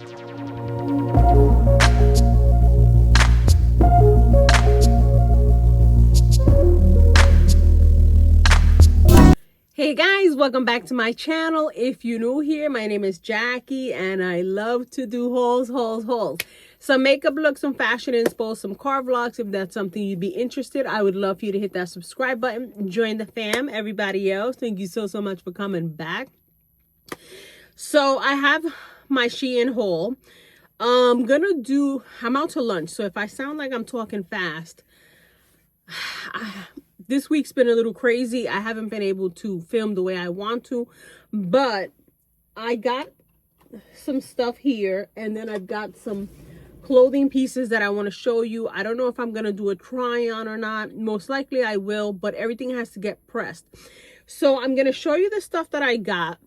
Hey guys, welcome back to my channel. If you're new here, my name is Jackie and I love to do hauls. Some makeup looks, some fashion inspo, some car vlogs. If that's something you'd be interested, I would love for you to hit that subscribe button. Join the fam. Everybody else, thank you so much for coming back. So I have my Shein haul. I'm out to lunch, so if I sound like I'm talking fast, this week's been a little crazy. I haven't been able to film the way I want to, but I got some stuff here, and then I've got some clothing pieces that I want to show you. I don't know if I'm going to do a try on or not. Most likely I will, but everything has to get pressed. So I'm going to show you the stuff that I got,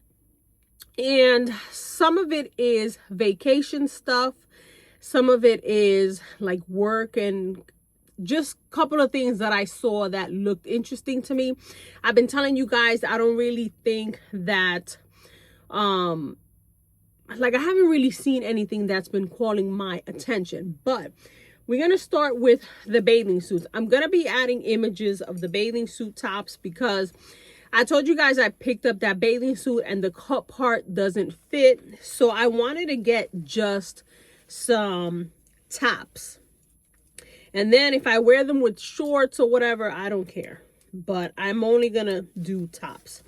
and some of it is vacation stuff. Some of it is like work and just a couple of things that I saw that looked interesting to me. I've been telling you guys, I don't really think that, like I haven't really seen anything that's been calling my attention. But we're going to start with the bathing suits. I'm going to be adding images of the bathing suit tops because I told you guys I picked up that bathing suit and the cup part doesn't fit. So I wanted to get just some tops. And then if I wear them with shorts or whatever, I don't care. But I'm only going to do tops.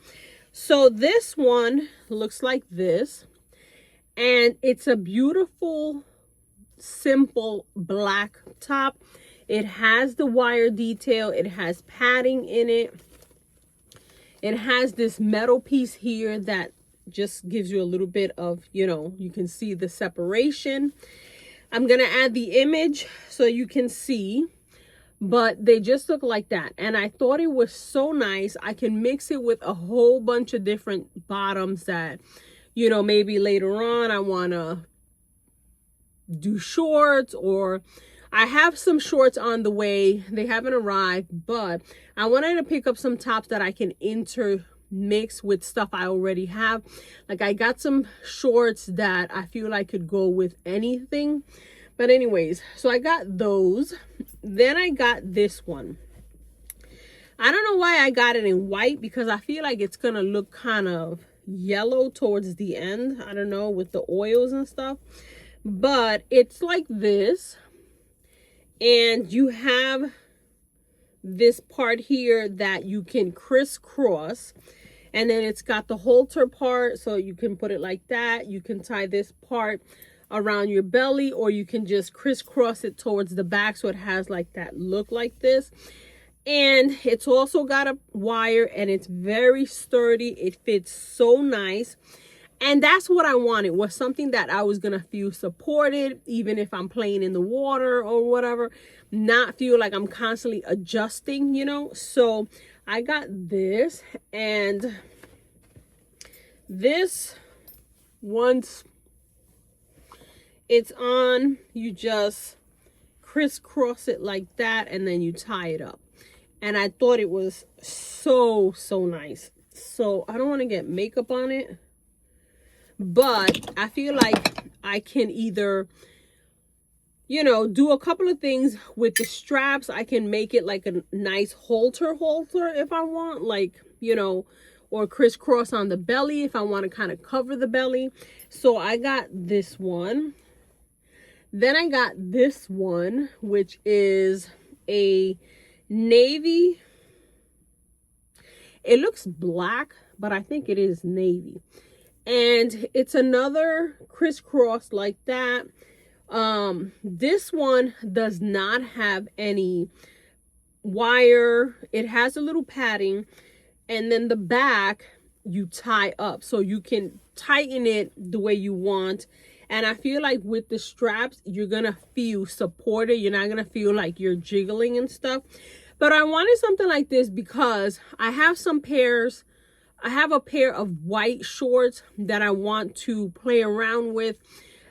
So this one looks like this. And it's a beautiful, simple black top. It has the wire detail. It has padding in it. It has this metal piece here that just gives you a little bit of, you can see the separation. I'm going to add the image so you can see, but they just look like that. And I thought it was so nice. I can mix it with a whole bunch of different bottoms that, maybe later on I want to do shorts, or I have some shorts on the way. They haven't arrived, but I wanted to pick up some tops that I can intermix with stuff I already have. Like I got some shorts that I feel like could go with anything. But anyways, so I got those. Then I got this one. I don't know why I got it in white, because I feel like it's gonna look kind of yellow towards the end. I don't know, with the oils and stuff. But it's like this. And you have this part here that you can crisscross, and then it's got the halter part, so you can put it like that. You can tie this part around your belly, or you can just crisscross it towards the back so it has like that look like this. And it's also got a wire, and it's very sturdy. It fits so nice. And that's what I wanted, was something that I was gonna feel supported, even if I'm playing in the water or whatever, not feel like I'm constantly adjusting, So I got this, and this, once it's on, you just crisscross it like that, and then you tie it up. And I thought it was so nice. So I don't want to get makeup on it, but I feel like I can either, do a couple of things with the straps. I can make it like a nice halter if I want, like, or crisscross on the belly if I want to kind of cover the belly. So I got this one. Then I got this one, which is a navy. It looks black, but I think it is navy. And it's another crisscross like that. This one does not have any wire. It has a little padding, and then the back you tie up, so you can tighten it the way you want. And I feel like with the straps, you're gonna feel supported. You're not gonna feel like you're jiggling and stuff. But I wanted something like this because I have some pairs. I have a pair of white shorts that I want to play around with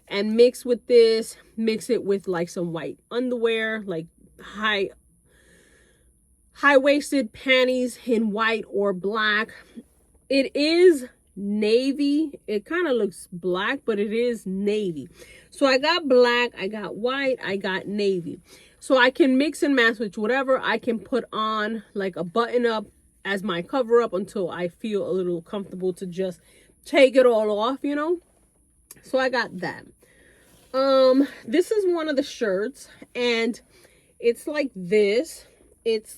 and mix with this, mix it with like some white underwear, like high-waisted panties in white or black. It is navy. It kind of looks black, but it is navy. So I got black, I got white, I got navy. So I can mix and match with whatever. I can put on like a button up as my cover up until I feel a little comfortable to just take it all off, you know. So I got that. This is one of the shirts, and it's like this. It's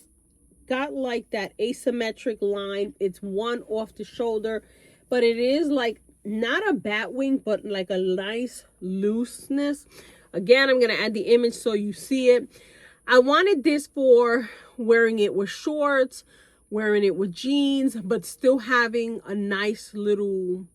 got like that asymmetric line. It's one off the shoulder, but it is like not a bat wing, but like a nice looseness. Again, I'm gonna add the image so you see it. I wanted this for wearing it with shorts, wearing it with jeans, but still having a nice little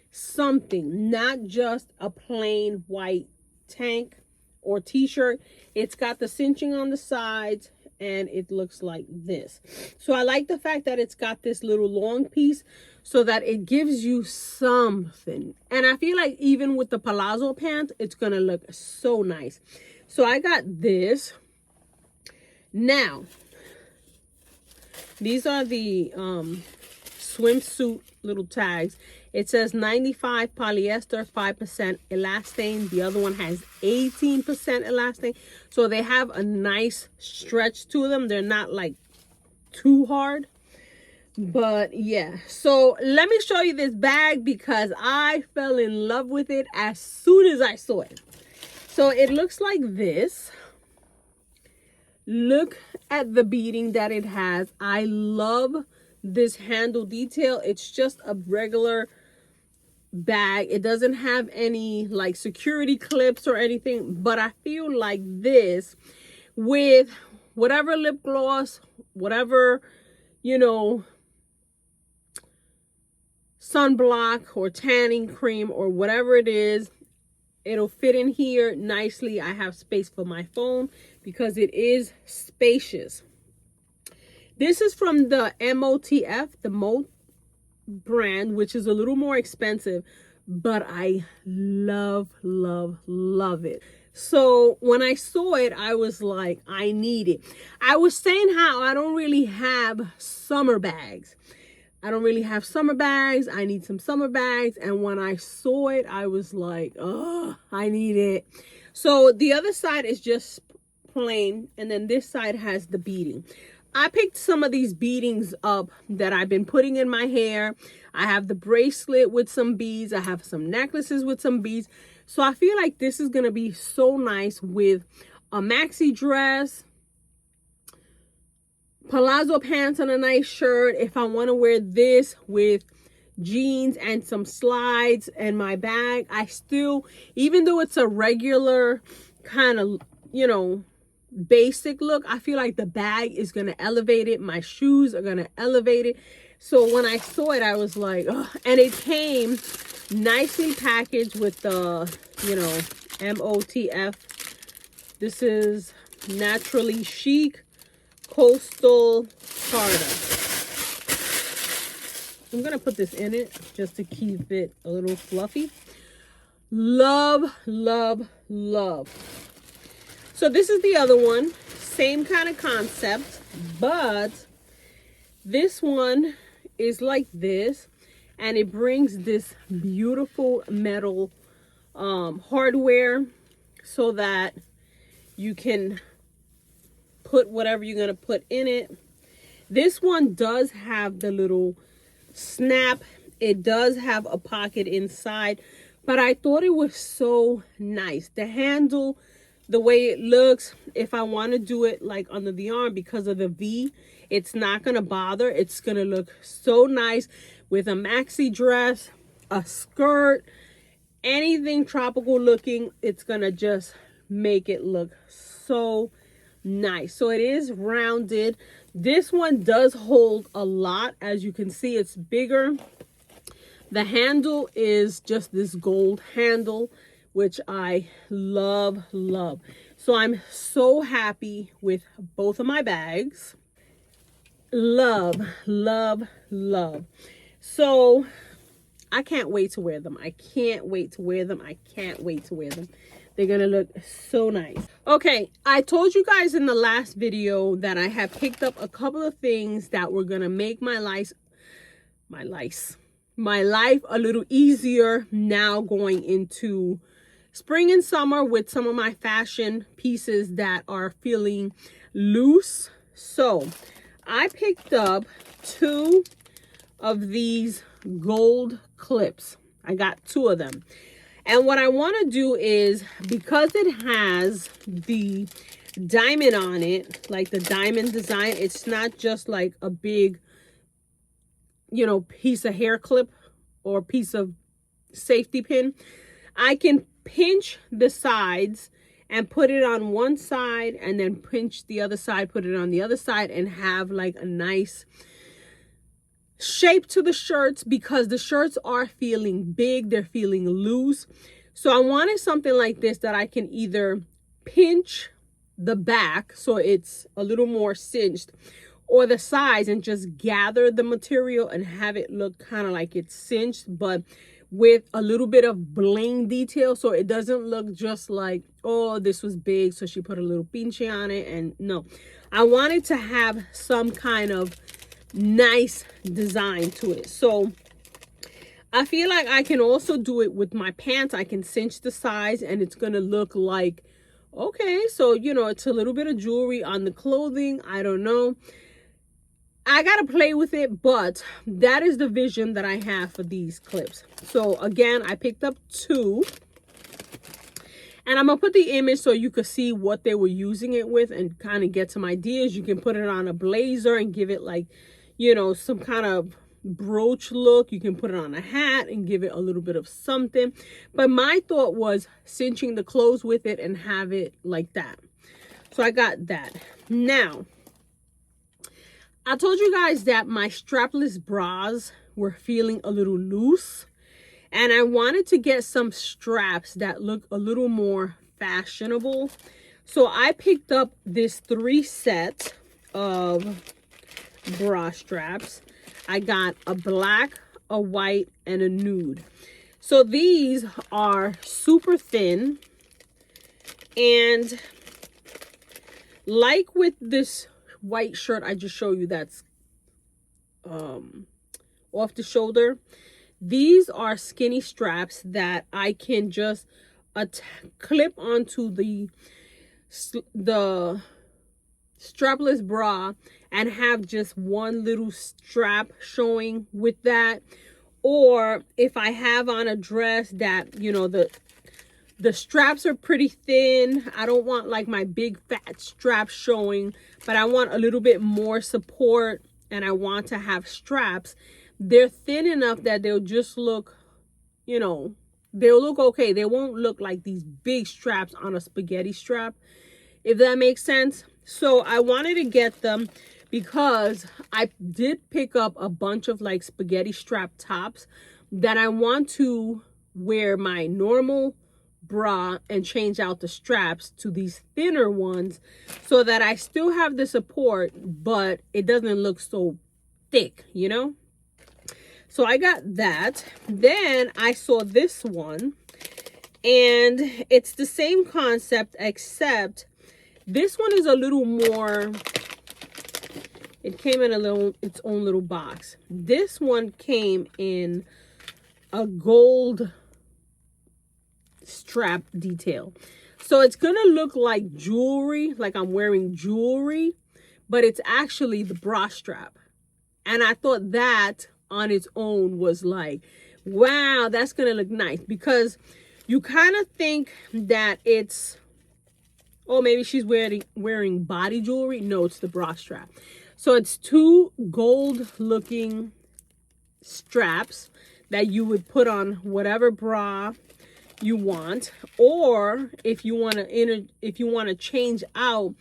something, not just a plain white tank or t-shirt. It's got the cinching on the sides, and it looks like this. So I like the fact that it's got this little long piece so that it gives you something. And I feel like even with the palazzo pants, it's gonna look so nice. So I got this. Now, these are the swimsuit little tags. It says 95 polyester, 5% elastane. The other one has 18% elastane. So they have a nice stretch to them. They're not like too hard. But yeah, so let me show you this bag because I fell in love with it as soon as I saw it. So it looks like this. Look at the beading that it has. I love this handle detail. It's just a regular bag. It doesn't have any like security clips or anything, but I feel like this with whatever lip gloss, whatever, you know, sunblock or tanning cream or whatever it is, it'll fit in here nicely. I have space for my phone because it is spacious. This is from the MOTF, the Mote brand, which is a little more expensive, but I love, love, love it. So when I saw it, I was like, I need it. I was saying how I don't really have summer bags. I need some summer bags. And when I saw it, I was like, oh, I need it. So the other side is just plain, and then this side has the beading. I picked some of these beadings up that I've been putting in my hair. I have the bracelet with some beads. I have some necklaces with some beads. So I feel like this is going to be so nice with a maxi dress, palazzo pants, and a nice shirt. If I want to wear this with jeans and some slides and my bag, I still, even though it's a regular kind of, you know, basic look, I feel like the bag is going to elevate it. My shoes are going to elevate it. So when I saw it, I was like, oh. And it came nicely packaged with the, you know, MOTF. This is Naturally Chic Coastal Carter. I'm going to put this in it just to keep it a little fluffy. Love, love, love. So this is the other one, same kind of concept, but this one is like this, and it brings this beautiful metal hardware so that you can put whatever you're going to put in it. This one does have the little snap. It does have a pocket inside, but I thought it was so nice. The handle, the way it looks, if I want to do it like under the arm because of the V, it's not going to bother. It's going to look so nice with a maxi dress, a skirt, anything tropical looking. It's going to just make it look so nice. So it is rounded. This one does hold a lot. As you can see, it's bigger. The handle is just this gold handle, which I love, love. So I'm so happy with both of my bags. Love, love, love. So I can't wait to wear them. I can't wait to wear them. I can't wait to wear them. They're gonna look so nice. Okay, I told you guys in the last video that I have picked up a couple of things that were gonna make my life my life a little easier now going into spring and summer with some of my fashion pieces that are feeling loose. So I picked up 2 of these gold clips. I got 2 of them. And what I want to do is, because it has the diamond on it, like the diamond design, it's not just like a big, you know, piece of hair clip or piece of safety pin. I can pinch the sides and put it on one side and then pinch the other side, put it on the other side, and have like a nice shape to the shirts, because the shirts are feeling big, they're feeling loose. So I wanted something like this that I can either pinch the back so it's a little more cinched, or the sides and just gather the material and have it look kind of like it's cinched, but with a little bit of bling detail, so it doesn't look just like, oh, this was big, so she put a little pinche on it. And no, I wanted to have some kind of nice design to it. So I feel like I can also do it with my pants. I can cinch the sides and it's gonna look like, okay, so you know, it's a little bit of jewelry on the clothing. I don't know, I gotta play with it, but that is the vision that I have for these clips. So again, I picked up 2, and I'm gonna put the image so you could see what they were using it with and kind of get some ideas. You can put it on a blazer and give it like, you know, some kind of brooch look. You can put it on a hat and give it a little bit of something. But my thought was cinching the clothes with it and have it like that. So I got that. Now, I told you guys that my strapless bras were feeling a little loose, and I wanted to get some straps that look a little more fashionable. So I picked up this 3 set of bra straps. I got a black, a white, and a nude. So these are super thin, and like with this white shirt I just showed you that's off the shoulder, these are skinny straps that I can just clip onto the strapless bra and have just one little strap showing with that. Or if I have on a dress that, you know, the straps are pretty thin, I don't want like my big fat strap showing, but I want a little bit more support and I want to have straps. They're thin enough that they'll just look, you know, they'll look okay. They won't look like these big straps on a spaghetti strap, if that makes sense. So I wanted to get them because I did pick up a bunch of like spaghetti strap tops that I want to wear my normal bra and change out the straps to these thinner ones so that I still have the support, but it doesn't look so thick, you know? So I got that. Then I saw this one, and it's the same concept, except this one is a little more, it came in its own little box. This one came in a gold strap detail. So it's gonna look like jewelry, like I'm wearing jewelry, but it's actually the bra strap. And I thought that on its own was like, wow, that's gonna look nice, because you kind of think that it's, oh, maybe she's wearing body jewelry. No, it's the bra strap. So it's 2 gold looking straps that you would put on whatever bra you want, or if you want to change out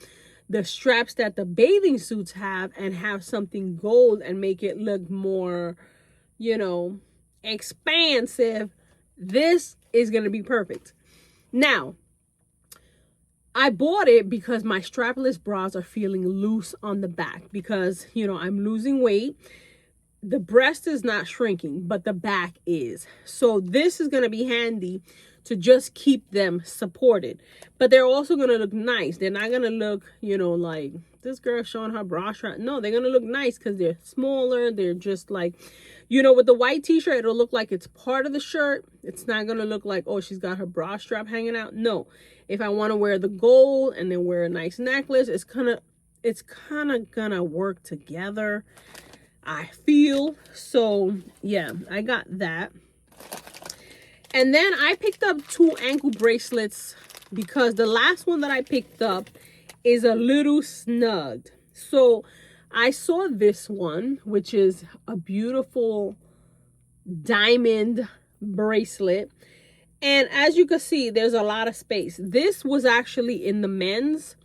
the straps that the bathing suits have and have something gold and make it look more, you know, expansive, this is going to be perfect. Now, I bought it because my strapless bras are feeling loose on the back because, you know, I'm losing weight. The breast is not shrinking, but the back is. So this is going to be handy to just keep them supported. But they're also going to look nice. They're not going to look, you know, like this girl showing her bra strap. No, they're going to look nice because they're smaller. They're just like, you know, with the white t-shirt, it'll look like it's part of the shirt. It's not going to look like, oh, she's got her bra strap hanging out. No, if I want to wear the gold and then wear a nice necklace, it's kind of gonna work together, I feel. So yeah, I got that. And then I picked up 2 ankle bracelets because the last one that I picked up is a little snugged. So I saw this one, which is a beautiful diamond bracelet. And as you can see, there's a lot of space. This was actually in the men's.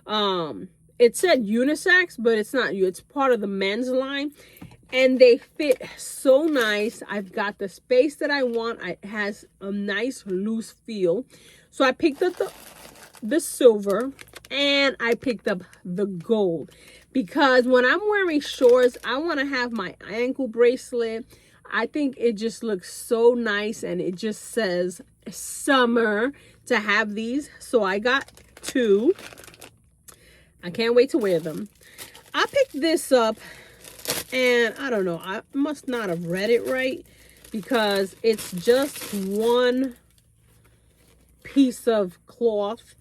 It said unisex, but it's not. It's part of the men's line. And they fit so nice. I've got the space that I want. It has a nice loose feel. So I picked up the silver and I picked up the gold. Because when I'm wearing shorts, I want to have my ankle bracelet. I think it just looks so nice and it just says summer to have these. So I got 2. I can't wait to wear them. I picked this up and I don't know, I must not have read it right because it's just one piece of cloth.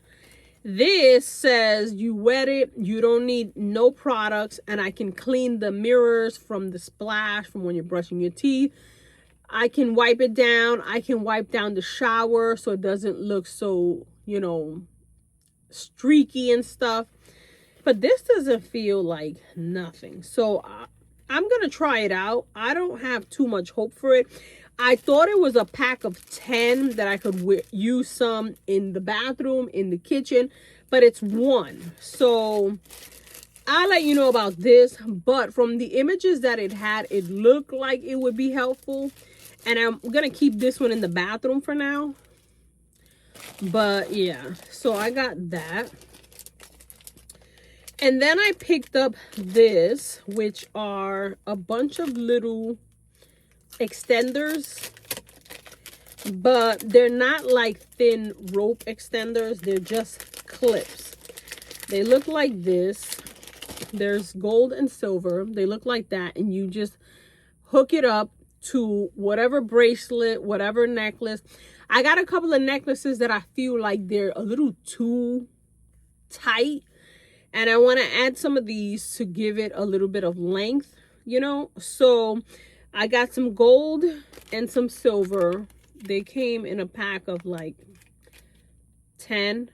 This says you wet it, you don't need no products, and I can clean the mirrors from the splash from when you're brushing your teeth. I can wipe it down. I can wipe down the shower so it doesn't look so, you know, streaky and stuff. But this doesn't feel like nothing. So I'm going to try it out. I don't have too much hope for it. I thought it was a pack of 10 that I could use some in the bathroom, in the kitchen, but it's 1. So I'll let you know about this. But from the images that it had, it looked like it would be helpful. And I'm going to keep this one in the bathroom for now. But yeah, so I got that. And then I picked up this, which are a bunch of little extenders, but they're not like thin rope extenders. They're just clips. They look like this. There's gold and silver. They look like that. And you just hook it up to whatever bracelet, whatever necklace. I got a couple of necklaces that I feel like they're a little too tight. And I want to add some of these to give it a little bit of length, you know. So I got some gold and some silver. They came in a pack of like 10.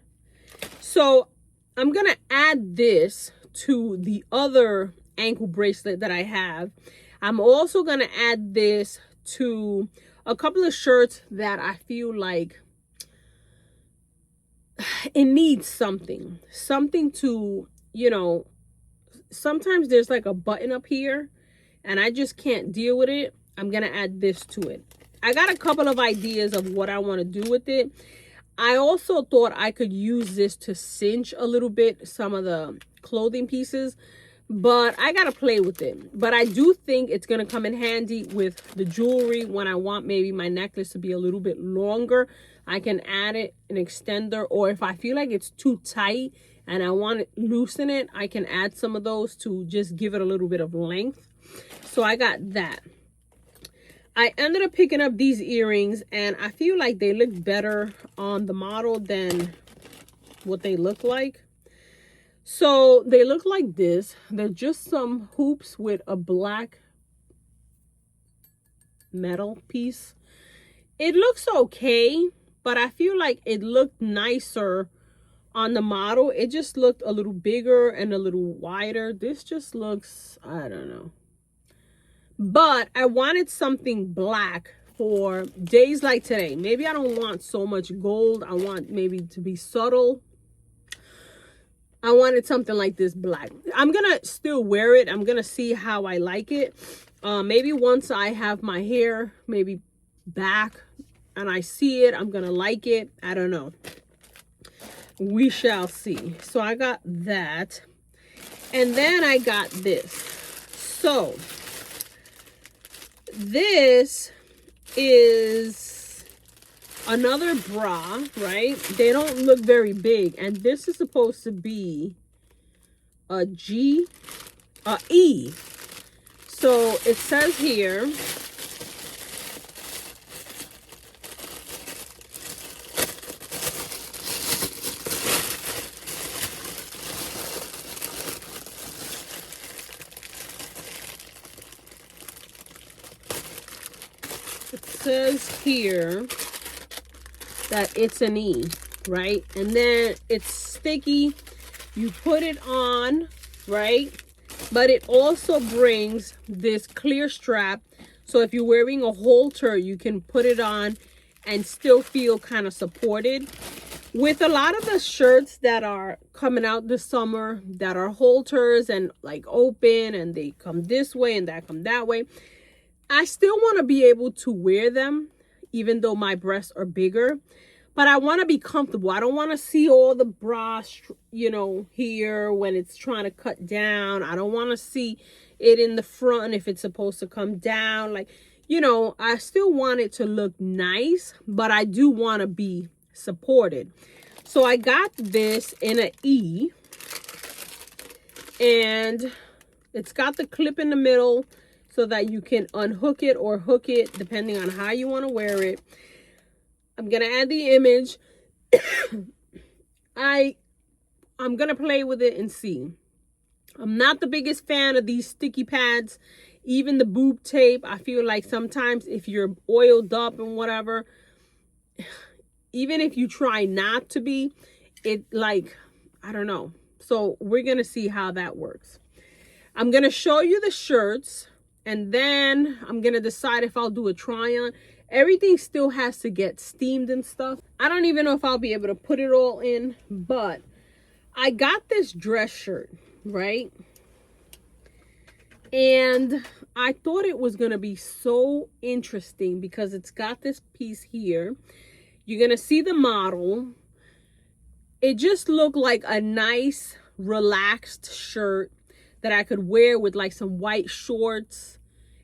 So I'm going to add this to the other ankle bracelet that I have. I'm also going to add this to a couple of shirts that I feel like it needs something to, you know, sometimes there's like a button up here and I just can't deal with it. I'm going to add this to it. I got a couple of ideas of what I want to do with it. I also thought I could use this to cinch a little bit some of the clothing pieces, but I got to play with it. But I do think it's going to come in handy with the jewelry when I want maybe my necklace to be a little bit longer. I can add it, an extender, or if I feel like it's too tight and I want to loosen it, I can add some of those to just give it a little bit of length. So I got that. I ended up picking up these earrings and I feel like they look better on the model than what they look like. So they look like this. They're just some hoops with a black metal piece. It looks okay, but I feel like it looked nicer on the model. It just looked a little bigger and a little wider. This just looks, I don't know. But I wanted something black for days like today. Maybe I don't want so much gold. I want maybe to be subtle. I wanted something like this black. I'm going to still wear it. I'm going to see how I like it. Maybe once I have my hair maybe back and I see it, I'm going to like it. I don't know. We shall see. So I got that. And then I got this. So this is another bra, right? They don't look very big. And this is supposed to be a E. So it says here, that it's an E, right? And then it's sticky. You put it on, right? But it also brings this clear strap. So if you're wearing a halter, you can put it on and still feel kind of supported. With a lot of the shirts that are coming out this summer that are halters and like open and they come this way and that come that way, I still want to be able to wear them even though my breasts are bigger. But I want to be comfortable. I don't want to see all the bra, you know, here when it's trying to cut down. I don't want to see it in the front if it's supposed to come down. Like, you know, I still want it to look nice, but I do want to be supported. So I got this in an E. And it's got the clip in the middle so that you can unhook it or hook it depending on how you want to wear it. I'm going to add the image. I'm going to play with it and see. I'm not the biggest fan of these sticky pads. Even the boob tape, I feel like sometimes if you're oiled up and whatever, even if you try not to be, it like, I don't know. So we're going to see how that works. I'm going to show you the shirts and then I'm going to decide if I'll do a try on. Everything still has to get steamed and stuff. I don't even know if I'll be able to put it all in, but I got this dress shirt, right? And I thought it was going to be so interesting because it's got this piece here. You're going to see the model. It just looked like a nice, relaxed shirt that I could wear with like some white shorts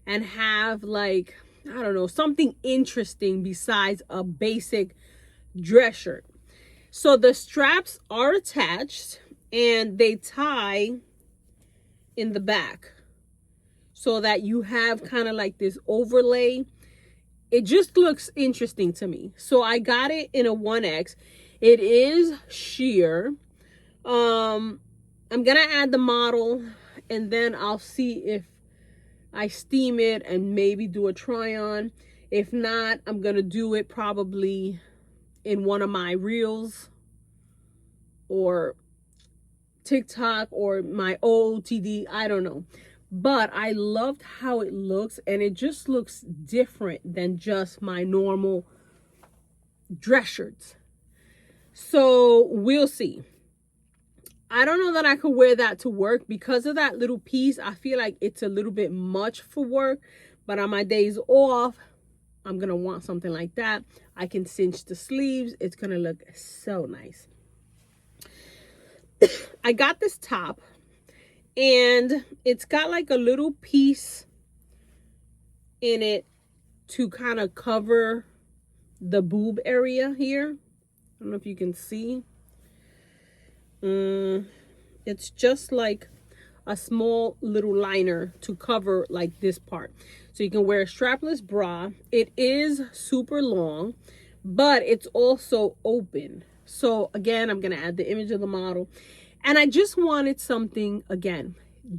and have like, I don't know, something interesting besides a basic dress shirt. So the straps are attached and they tie in the back so that you have kind of like this overlay. It just looks interesting to me. So I got it in a 1X. It is sheer. I'm going to add the model and then I'll see if I steam it and maybe do a try on. If not, I'm going to do it probably in one of my reels or TikTok or my OOTD. I don't know. But I loved how it looks and it just looks different than just my normal dress shirts. So we'll see. I don't know that I could wear that to work because of that little piece. I feel like it's a little bit much for work, but on my days off, I'm going to want something like that. I can cinch the sleeves. It's going to look so nice. I got this top and it's got like a little piece in it to kind of cover the boob area here. I don't know if you can see. It's just like a small little liner to cover like this part. So you can wear a strapless bra. It is super long, but it's also open. So again, I'm going to add the image of the model. And I just wanted something, again,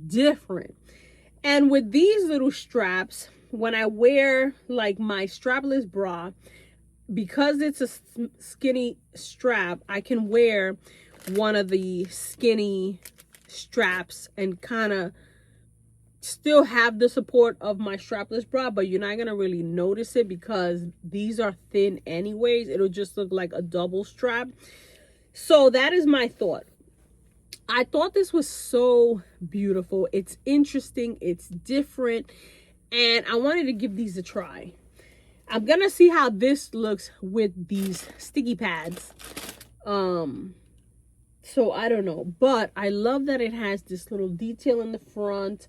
different. And with these little straps, when I wear like my strapless bra, because it's a skinny strap, I can wear one of the skinny straps and kind of still have the support of my strapless bra, but you're not going to really notice it because these are thin anyways. It'll just look like a double strap. So that is my thought. I thought this was so beautiful. It's interesting. It's different. And I wanted to give these a try. I'm going to see how this looks with these sticky pads. So I don't know, but I love that it has this little detail in the front.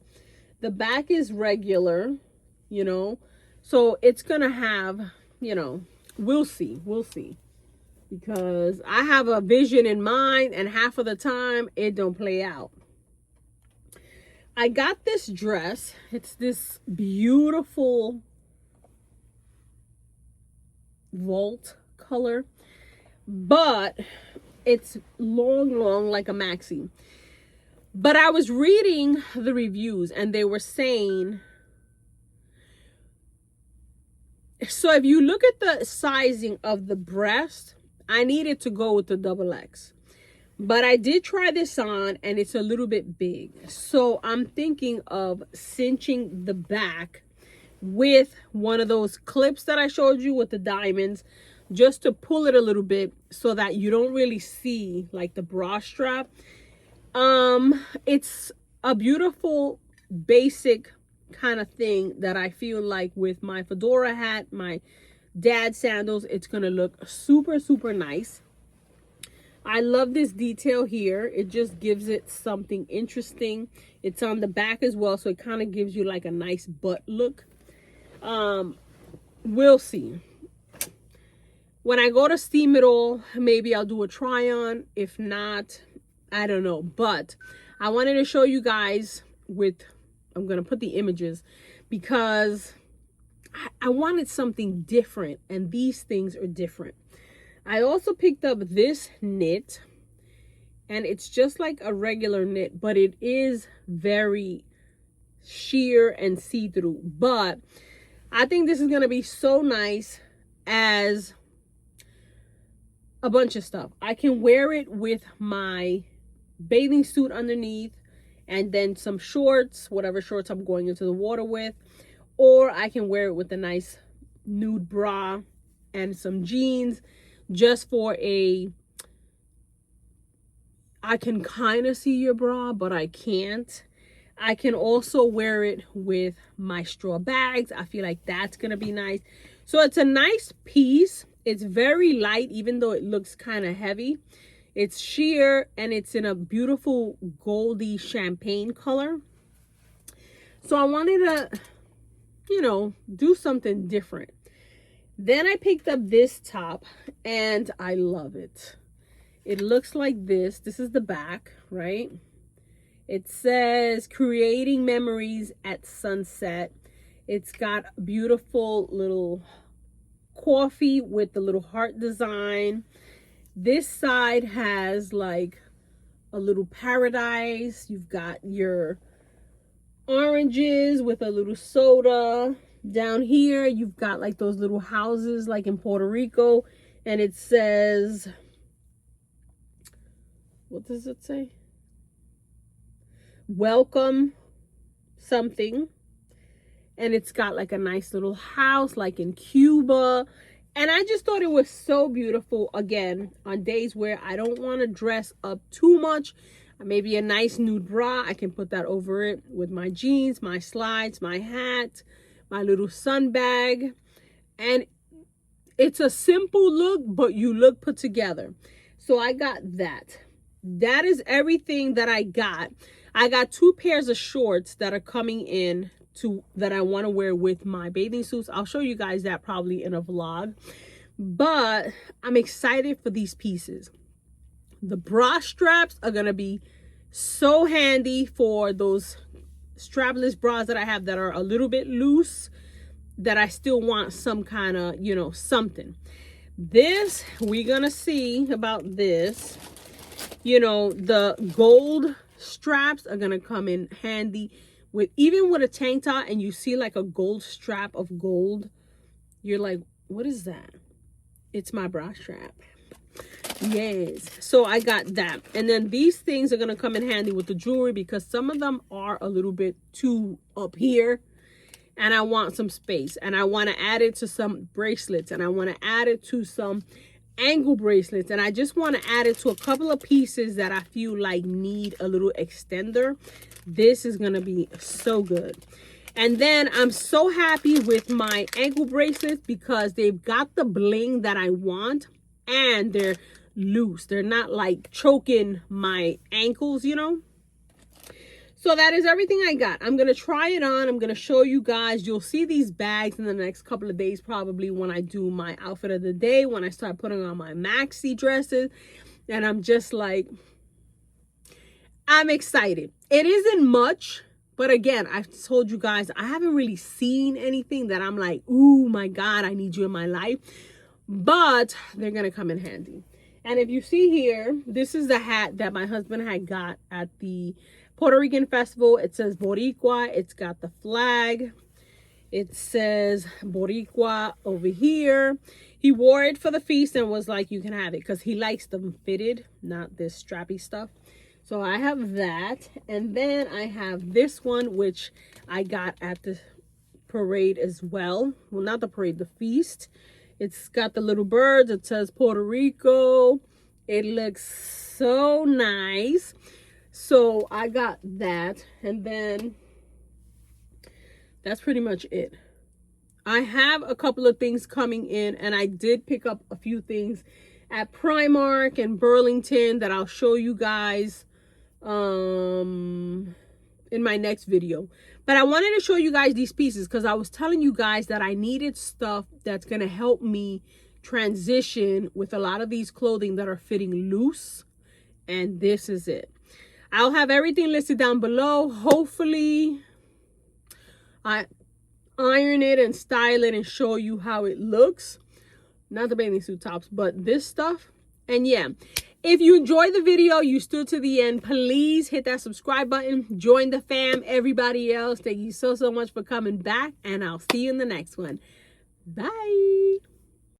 The back is regular, you know, so it's going to have, you know, we'll see. Because I have a vision in mind and half of the time it don't play out. I got this dress. It's this beautiful vault color, but it's long like a maxi. But I was reading the reviews and they were saying, so if you look at the sizing of the breast, I needed to go with the XX. But I did try this on and it's a little bit big. So I'm thinking of cinching the back with one of those clips that I showed you with the diamonds, just to pull it a little bit so that you don't really see like the bra strap. It's a beautiful basic kind of thing that I feel like with my fedora hat, my dad sandals, it's gonna look super nice. I love this detail here. It just gives it something interesting. It's on the back as well, so it kind of gives you like a nice butt look. We'll see. When I go to steam it all, maybe I'll do a try on. If not, I don't know. But I wanted to show you guys with, I'm going to put the images because I wanted something different, and these things are different. I also picked up this knit, and it's just like a regular knit, but it is very sheer and see-through. But I think this is going to be so nice as a bunch of stuff. I can wear it with my bathing suit underneath and then some shorts, whatever shorts I'm going into the water with, or I can wear it with a nice nude bra and some jeans, just for a, I can kind of see your bra, but I can't. I can also wear it with my straw bags. I feel like that's going to be nice. So it's a nice piece. It's very light, even though it looks kind of heavy. It's sheer, and it's in a beautiful goldy champagne color. So I wanted to, you know, do something different. Then I picked up this top, and I love it. It looks like this. This is the back, right? It says, creating memories at sunset. It's got a beautiful little coffee with the little heart design. This side has like a little paradise. You've got your oranges with a little soda. Down here, you've got like those little houses like in Puerto Rico. And it says, what does it say? Welcome something. And it's got like a nice little house like in Cuba. And I just thought it was so beautiful. Again, on days where I don't want to dress up too much, maybe a nice nude bra, I can put that over it with my jeans, my slides, my hat, my little sun bag. And it's a simple look, but you look put together. So I got that. That is everything that I got. I got 2 pairs of shorts that are coming in that I want to wear with my bathing suits. I'll show you guys that probably in a vlog. But I'm excited for these pieces. The bra straps are going to be so handy for those strapless bras that I have that are a little bit loose, that I still want some kind of, you know, something. This, we're going to see about this. You know, the gold straps are going to come in handy. Even with a tank top and you see like a gold strap of gold, you're like, what is that? It's my bra strap. Yes. So I got that. And then these things are going to come in handy with the jewelry, because some of them are a little bit too up here. And I want some space. And I want to add it to some bracelets. And I want to add it to some ankle bracelets. And I just want to add it to a couple of pieces that I feel like need a little extender. This is going to be so good. And then I'm so happy with my ankle bracelets because they've got the bling that I want. And they're loose. They're not like choking my ankles, you know. So that is everything I got. I'm going to try it on. I'm going to show you guys. You'll see these bags in the next couple of days, probably when I do my outfit of the day, when I start putting on my maxi dresses. And I'm just like, I'm excited. It isn't much, But again, I've told you guys, I haven't really seen anything that I'm like, ooh, my God, I need you in my life. But they're going to come in handy. And if you see here, this is the hat that my husband had got at the Puerto Rican festival. It says Boricua. It's got the flag. It says Boricua over here. He wore it for the feast and was like, you can have it, because he likes them fitted, not this strappy stuff. So I have that. And then I have this one, which I got at the parade as well. Well, not the parade, the feast. It's got the little birds. It says Puerto Rico. It looks so nice. So I got that. And then that's pretty much it. I have a couple of things coming in, and I did pick up a few things at Primark and Burlington that I'll show you guys in my next video. But I wanted to show you guys these pieces because I was telling you guys that I needed stuff that's going to help me transition with a lot of these clothing that are fitting loose. And this is it. I'll have everything listed down below. Hopefully, I iron it and style it and show you how it looks. Not the bathing suit tops, but this stuff. And yeah, if you enjoyed the video, you stood to the end, please hit that subscribe button. Join the fam. Everybody else, thank you so much for coming back. And I'll see you in the next one. Bye.